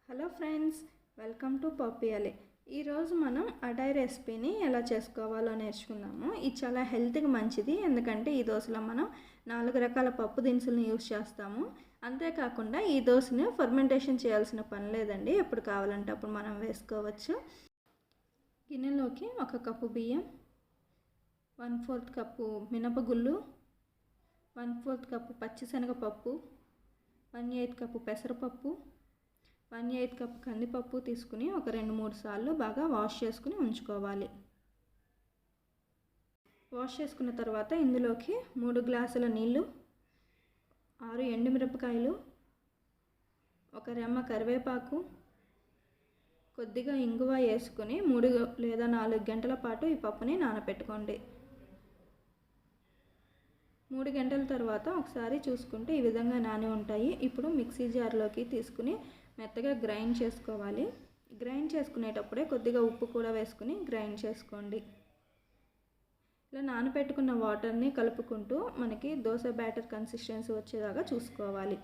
Hello friends, welcome to poppyalley. ఈరోజు మనం అడై రెసిపీని ఎలా చేసుకోవాలో నేర్చుకుందాము. ఇది చాలా హెల్త్కి మంచిది, ఎందుకంటే ఈ దోశలో మనం 4 రకాల పప్పు దినుసులను యూస్ చేస్తాము. అంతేకాకుండా ఈ దోశని ఫర్మెంటేషన్ చేయాల్సిన పని లేదండి, ఎప్పుడు కావాలంటే అప్పుడు మనం వేసుకోవచ్చు. గిన్నెలోకి 1 కప్పు బియ్యం, 1/4 కప్పు మినపగుళ్ళు, 1/4 కప్పు పచ్చిశనగపప్పు, 1/8 కప్పు పెసరపప్పు, 1/8 కప్పు కందిపప్పు తీసుకుని ఒక 2-3 సార్లు బాగా వాష్ చేసుకుని ఉంచుకోవాలి. వాష్ చేసుకున్న తర్వాత ఇందులోకి 3 గ్లాసుల నీళ్ళు, 6 ఎండుమిరపకాయలు, ఒక రెమ్మ కరివేపాకు, కొద్దిగా ఇంగువ వేసుకుని 3 లేదా 4 గంటల పాటు ఈ పప్పుని నానబెట్టుకోండి. 3 గంటల తర్వాత ఒకసారి చూసుకుంటే ఈ విధంగా నాని ఉంటాయి. ఇప్పుడు మిక్సీ జార్లోకి తీసుకుని మెత్తగా గ్రైండ్ చేసుకోవాలి. గ్రైండ్ చేసుకునేటప్పుడే కొద్దిగా ఉప్పు కూడా వేసుకుని గ్రైండ్ చేసుకోండి. ఇలా నానబెట్టుకున్న వాటర్ని కలుపుకుంటూ మనకి దోశ బ్యాటర్ కన్సిస్టెన్సీ వచ్చేలాగా చూసుకోవాలి.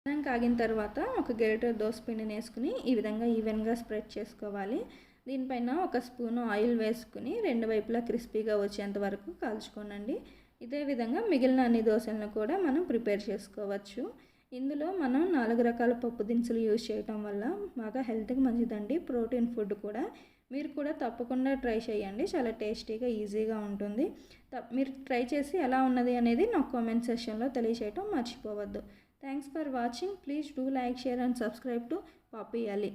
అన్నం కాగిన తర్వాత ఒక గరిటె దోశ పిండిని వేసుకుని ఈ విధంగా ఈవెన్గా స్ప్రెడ్ చేసుకోవాలి. దీనిపైన 1 స్పూను ఆయిల్ వేసుకుని 2 వైపులా క్రిస్పీగా వచ్చేంత వరకు కాల్చుకోనండి. ఇదే విధంగా మిగిలిన అన్ని దోశలను కూడా మనం ప్రిపేర్ చేసుకోవచ్చు. ఇందులో మనం 4 రకాల పప్పు దినుసులు యూజ్ చేయటం వల్ల బాగా హెల్త్కి మంచిదండి, ప్రోటీన్ ఫుడ్ కూడా. మీరు కూడా తప్పకుండా ట్రై చేయండి, చాలా టేస్టీగా ఈజీగా ఉంటుంది. మీరు ట్రై చేసి ఎలా ఉన్నది అనేది నాకు కామెంట్ సెక్షన్లో తెలియచేయటం మర్చిపోవద్దు. Thanks for watching. Please do like, share and subscribe to poppyalley.